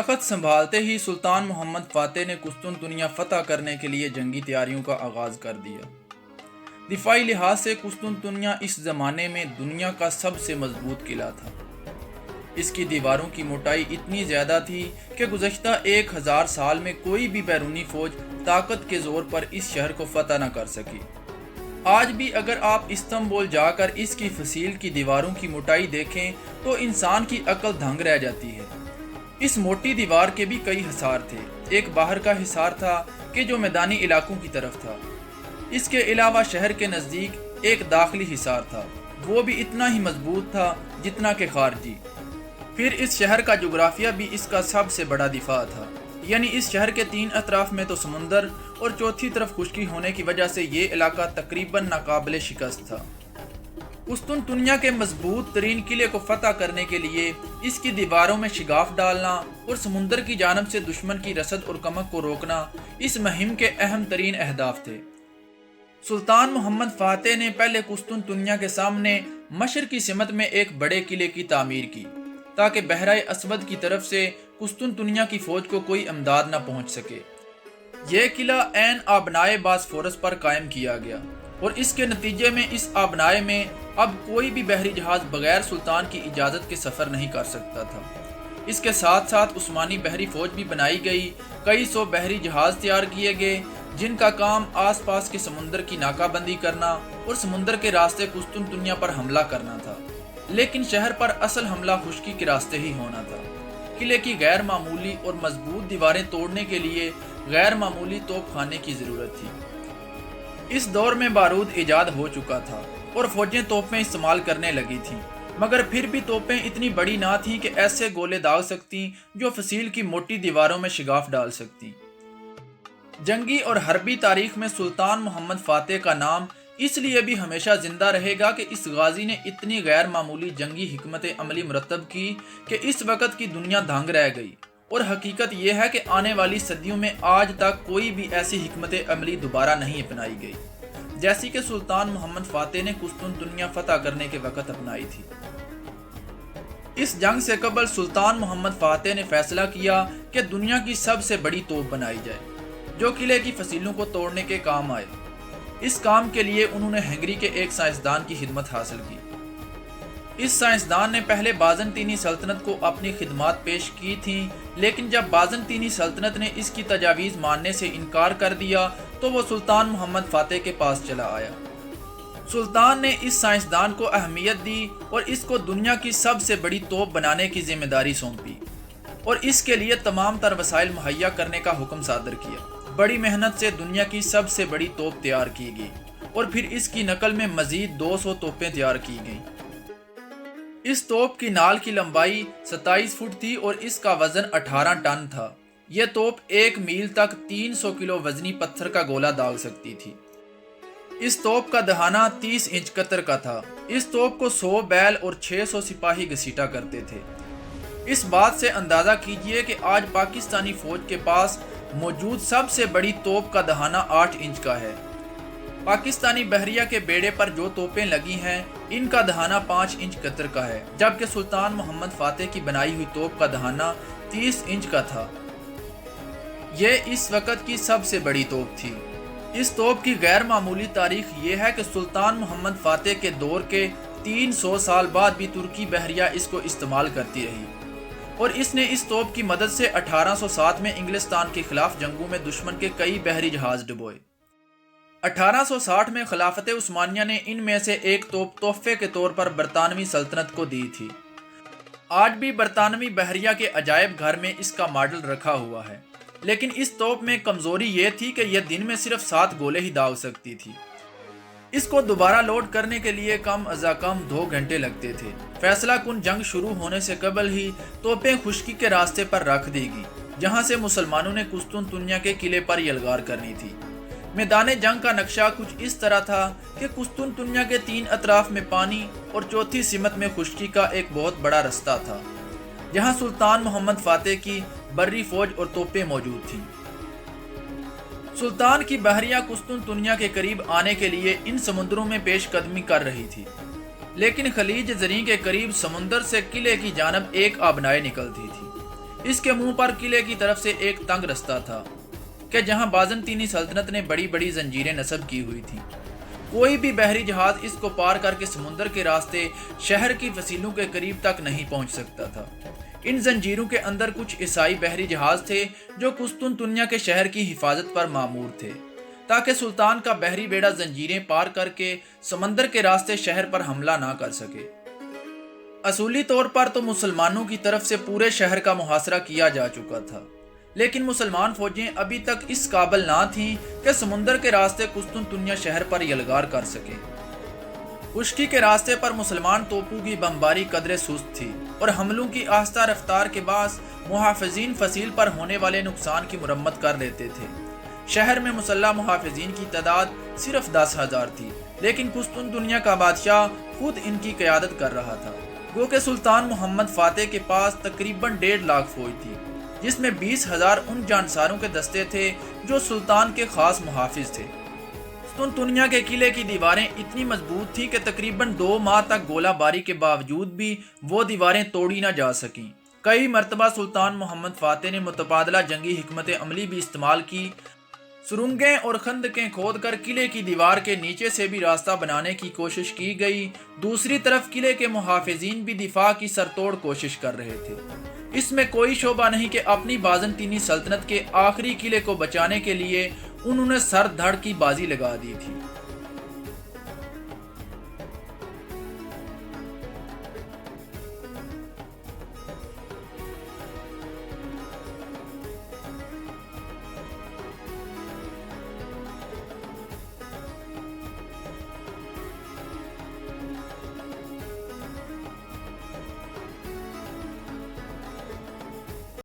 تخت سنبھالتے ہی سلطان محمد فاتح نے قسطنطنیہ فتح کرنے کے لیے جنگی تیاریوں کا آغاز کر دیا۔ دفاعی لحاظ سے قسطنطنیہ اس زمانے میں دنیا کا سب سے مضبوط قلعہ تھا۔ اس کی دیواروں کی موٹائی اتنی زیادہ تھی کہ گزشتہ 1000 سال میں کوئی بھی بیرونی فوج طاقت کے زور پر اس شہر کو فتح نہ کر سکی۔ آج بھی اگر آپ استنبول جا کر اس کی فصیل کی دیواروں کی موٹائی دیکھیں تو انسان کی عقل دھنگ رہ جاتی ہے۔ اس موٹی دیوار کے بھی کئی حصار تھے۔ ایک باہر کا حصار تھا کہ جو میدانی علاقوں کی طرف تھا۔ اس کے علاوہ شہر کے نزدیک ایک داخلی حصار تھا، وہ بھی اتنا ہی مضبوط تھا جتنا کہ خارجی۔ پھر اس شہر کا جغرافیہ بھی اس کا سب سے بڑا دفاع تھا، یعنی اس شہر کے 3 اطراف میں تو سمندر اور چوتھی طرف خشکی ہونے کی وجہ سے یہ علاقہ تقریباً ناقابل شکست تھا۔ قسطنطنیہ کے مضبوط ترین قلعے کو فتح کرنے کے لیے اس کی دیواروں میں شگاف ڈالنا اور سمندر کی جانب سے دشمن کی رسد اور کمک کو روکنا اس مہم کے اہم ترین اہداف تھے۔ سلطان محمد فاتح نے پہلے قسطنطنیہ کے سامنے مشرقی سمت میں ایک بڑے قلعے کی تعمیر کی تاکہ بحرہ اسود کی طرف سے قسطنطنیہ کی فوج کو کوئی امداد نہ پہنچ سکے۔ یہ قلعہ عین آبنائے باسفورس پر قائم کیا گیا اور اس کے نتیجے میں اس آبنائے میں اب کوئی بھی بحری جہاز بغیر سلطان کی اجازت کے سفر نہیں کر سکتا تھا۔ اس کے ساتھ ساتھ عثمانی بحری فوج بھی بنائی گئی، کئی 100 بحری جہاز تیار کیے گئے جن کا کام آس پاس کے سمندر کی ناکہ بندی کرنا اور سمندر کے راستے قسطنطنیہ پر حملہ کرنا تھا، لیکن شہر پر اصل حملہ خشکی کے راستے ہی ہونا تھا۔ قلعے کی غیر معمولی اور مضبوط دیواریں توڑنے کے لیے غیر معمولی توپ خانے کی ضرورت تھی۔ اس دور میں بارود ایجاد ہو چکا تھا اور فوجیں توپیں استعمال کرنے لگی تھیں، مگر پھر بھی توپیں اتنی بڑی نہ تھیں کہ ایسے گولے داغ سکتیں جو فصیل کی موٹی دیواروں میں شگاف ڈال سکتیں۔ جنگی اور حربی تاریخ میں سلطان محمد فاتح کا نام اس لیے بھی ہمیشہ زندہ رہے گا کہ اس غازی نے اتنی غیر معمولی جنگی حکمت عملی مرتب کی کہ اس وقت کی دنیا دھنگ رہ گئی، اور حقیقت یہ ہے کہ آنے والی صدیوں میں آج تک کوئی بھی ایسی حکمت عملی دوبارہ نہیں اپنائی گئی جیسی کہ سلطان محمد فاتح نے قسطنطنیہ فتح کرنے کے وقت اپنائی تھی۔ اس جنگ سے قبل سلطان محمد فاتح نے فیصلہ کیا کہ دنیا کی سب سے بڑی توپ بنائی جائے جو قلعے کی فصیلوں کو توڑنے کے کام آئے۔ اس کام کے لیے انہوں نے ہنگری کے ایک سائنسدان کی خدمت حاصل کی۔ اس سائنسدان نے پہلے بازنطینی سلطنت کو اپنی خدمات پیش کی تھیں، لیکن جب بازنطینی سلطنت نے اس کی تجاویز ماننے سے انکار کر دیا تو وہ سلطان محمد فاتح کے پاس چلا آیا۔ سلطان نے اس سائنسدان کو اہمیت دی اور اس کو دنیا کی سب سے بڑی توپ بنانے کی ذمہ داری سونپی اور اس کے لیے تمام تر وسائل مہیا کرنے کا حکم صادر کیا۔ بڑی محنت سے دنیا کی سب سے بڑی توپ تیار کی گئی اور پھر اس کی نقل میں مزید 200 توپیں تیار کی گئیں۔ اس توپ کی نال کی لمبائی 27 فٹ تھی اور اس کا وزن 18 ٹن تھا۔ یہ توپ 1 میل تک 300 کلو وزنی پتھر کا گولا داغ سکتی تھی۔ اس توپ کا دہانہ 30 انچ قطر کا تھا۔ اس توپ کو 100 بیل اور 600 سپاہی گھسیٹا کرتے تھے۔ اس بات سے اندازہ کیجئے کہ آج پاکستانی فوج کے پاس موجود سب سے بڑی توپ کا دہانہ 8 انچ کا ہے۔ پاکستانی بحریہ کے بیڑے پر جو توپیں لگی ہیں ان کا دہانہ 5 انچ قطر کا ہے، جبکہ سلطان محمد فاتح کی بنائی ہوئی توپ کا دہانہ 30 انچ کا تھا۔ یہ اس وقت کی سب سے بڑی توپ تھی۔ اس توپ کی غیر معمولی تاریخ یہ ہے کہ سلطان محمد فاتح کے دور کے 300 سال بعد بھی ترکی بحریہ اس کو استعمال کرتی رہی اور اس نے اس توپ کی مدد سے 1807 میں انگلستان کے خلاف جنگوں میں دشمن کے کئی بحری جہاز ڈبوئے۔ 1860 میں خلافت عثمانیہ نے ان میں سے ایک توپ تحفے کے طور پر برطانوی سلطنت کو دی تھی۔ آج بھی برطانوی بحریہ کے عجائب گھر میں اس کا ماڈل رکھا ہوا ہے، لیکن اس توپ میں کمزوری یہ تھی کہ یہ دن میں صرف 7 گولے ہی داغ سکتی تھی۔ اس کو دوبارہ لوڈ کرنے کے لیے کم از کم 2 گھنٹے لگتے تھے۔ فیصلہ کن جنگ شروع ہونے سے قبل ہی توپیں خشکی کے راستے پر رکھ دی گئی جہاں سے مسلمانوں نے قسطنطنیہ کے قلعے پر یلغار کرنی تھی۔ میدان جنگ کا نقشہ کچھ اس طرح تھا کہ قسطنطنیہ کے 3 اطراف میں پانی اور چوتھی سمت میں خشکی کا ایک بہت بڑا رستہ تھا جہاں سلطان محمد فاتح کی بری فوج اور توپیں موجود تھیں۔ سلطان کی بحریہ قسطنطنیہ کے قریب آنے کے لیے ان سمندروں میں پیش قدمی کر رہی تھی، لیکن خلیج زریں کے قریب سمندر سے قلعے کی جانب ایک آبنائے نکلتی تھی۔ اس کے منہ پر قلعے کی طرف سے ایک تنگ رستہ تھا کہ جہاں بازنطینی سلطنت نے بڑی بڑی زنجیریں نصب کی ہوئی تھیں۔ کوئی بھی بحری جہاز اس کو پار کر کے سمندر کے راستے شہر کی فصیلوں کے قریب تک نہیں پہنچ سکتا تھا۔ ان زنجیروں کے اندر کچھ عیسائی بحری جہاز تھے جو قسطنطنیہ کے شہر کی حفاظت پر مامور تھے، تاکہ سلطان کا بحری بیڑا زنجیریں پار کر کے سمندر کے راستے شہر پر حملہ نہ کر سکے۔ اصولی طور پر تو مسلمانوں کی طرف سے پورے شہر کا محاصرہ کیا جا چکا تھا، لیکن مسلمان فوجیں ابھی تک اس قابل نہ تھیں کہ سمندر کے راستے قسطنطنیہ شہر پر یلغار کر سکیں۔ خشکی کے راستے پر مسلمان توپوں کی بمباری قدرے سست تھی اور حملوں کی آہستہ رفتار کے باعث محافظین فصیل پر ہونے والے نقصان کی مرمت کر لیتے تھے۔ شہر میں مسلح محافظین کی تعداد صرف 10,000 تھی، لیکن قسطنطنیہ کا بادشاہ خود ان کی قیادت کر رہا تھا، گو کہ سلطان محمد فاتح کے پاس تقریباً 1.5 لاکھ فوج تھی، جس میں 20,000 ان جانساروں کے دستے تھے جو سلطان کے خاص محافظ تھے۔ قسطنطنیہ کے قلعے کی دیواریں اتنی مضبوط تھیں کہ تقریباً 2 ماہ تک گولہ باری کے باوجود بھی وہ دیواریں توڑی نہ جا سکیں۔ کئی مرتبہ سلطان محمد فاتح نے متبادلہ جنگی حکمت عملی بھی استعمال کی۔ سرنگیں اور خندقیں کھود کر قلعے کی دیوار کے نیچے سے بھی راستہ بنانے کی کوشش کی گئی۔ دوسری طرف قلعے کے محافظین بھی دفاع کی سرتوڑ کوشش کر رہے تھے۔ اس میں کوئی شبہ نہیں کہ اپنی بازنطینی سلطنت کے آخری قلعے کو بچانے کے لیے انہوں نے سر دھڑ کی بازی لگا دی تھی۔